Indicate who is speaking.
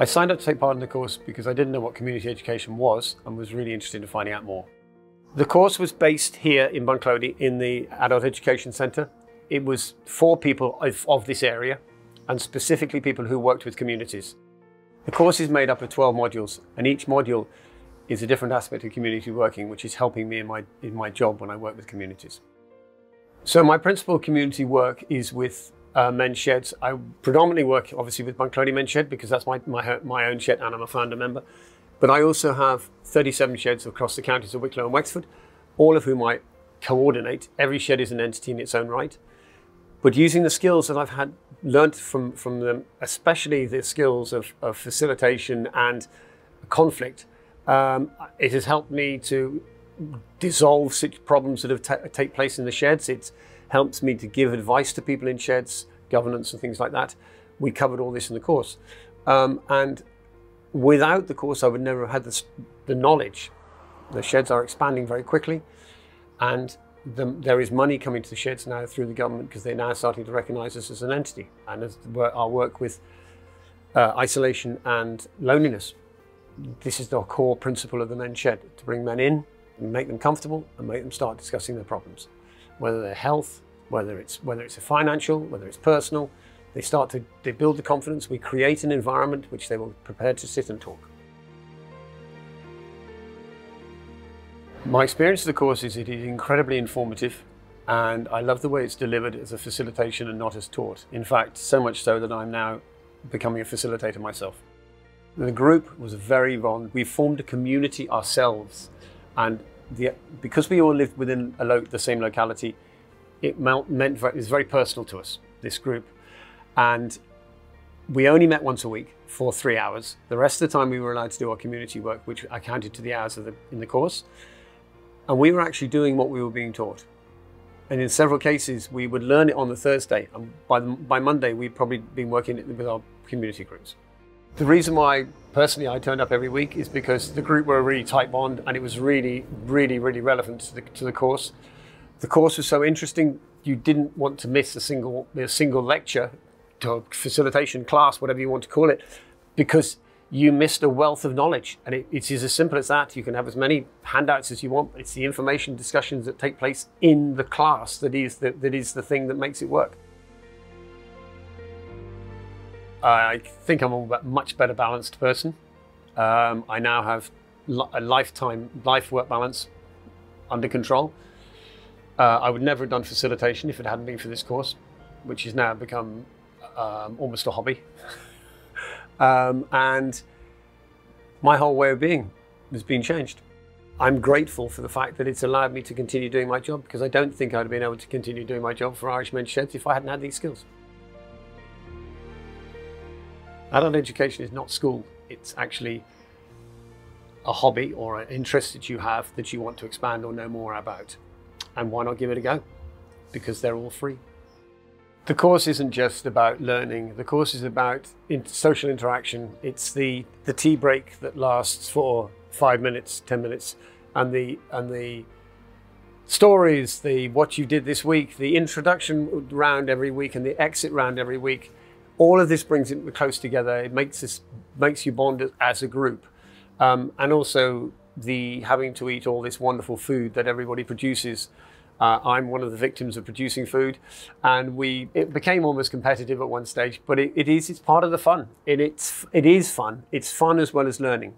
Speaker 1: I signed up to take part in the course because I didn't know what community education was and was really interested in finding out more. The course was based here in Bunclody in the Adult Education Centre. It was for people of this area and specifically people who worked with communities. The course is made up of 12 modules, and each module is a different aspect of community working, which is helping me in my job when I work with communities. So my principal community work is with men's sheds. I predominantly work obviously with Bunclody Men's Shed because that's my own shed and I'm a founder member. But I also have 37 sheds across the counties of Wicklow and Wexford, all of whom I coordinate. Every shed is an entity in its own right. But using the skills that I've learnt from them, especially the skills of facilitation and conflict, it has helped me to dissolve such problems that have take place in the sheds. It helps me to give advice to people in sheds, governance and things like that. We covered all this in the course. And without the course, I would never have had the knowledge. The sheds are expanding very quickly, and there is money coming to the sheds now through the government because they're now starting to recognise us as an entity, and as our work with isolation and loneliness. This is the core principle of the men's shed, to bring men in and make them comfortable and make them start discussing their problems, whether they're health, whether it's a financial, whether it's personal. They build the confidence. We create an environment which they will be prepared to sit and talk. My experience of the course is it is incredibly informative, and I love the way it's delivered as a facilitation and not as taught. In fact, so much so that I'm now becoming a facilitator myself. The group was we formed a community ourselves, and because we all lived within the same locality, it was very personal to us, this group. And we only met once a week for 3 hours. The rest of the time we were allowed to do our community work, which I counted to the hours in the course. And we were actually doing what we were being taught. And in several cases, we would learn it on the Thursday. And by Monday, we'd probably been working with our community groups. The reason why, personally, I turned up every week is because the group were a really tight bond, and it was really, really, really relevant to the course. The course was so interesting, you didn't want to miss a single lecture, to facilitation class, whatever you want to call it, because you missed a wealth of knowledge. And it is as simple as that. You can have as many handouts as you want. It's the information discussions that take place in the class that is the thing that makes it work. I think I'm a much better balanced person. I now have a life-work balance under control. I would never have done facilitation if it hadn't been for this course, which has now become almost a hobby. And my whole way of being has been changed. I'm grateful for the fact that it's allowed me to continue doing my job, because I don't think I'd have been able to continue doing my job for Irish Men's Sheds if I hadn't had these skills. Adult education is not school. It's actually a hobby or an interest that you have that you want to expand or know more about. And why not give it a go? Because they're all free. The course isn't just about learning. The course is about social interaction. It's the tea break that lasts for 5 minutes, 10 minutes, and the stories, what you did this week, the introduction round every week and the exit round every week. All of this brings it close together. It makes you bond as a group, and also the having to eat all this wonderful food that everybody produces. I'm one of the victims of producing food, and it became almost competitive at one stage. But it's part of the fun. It is fun. It's fun as well as learning.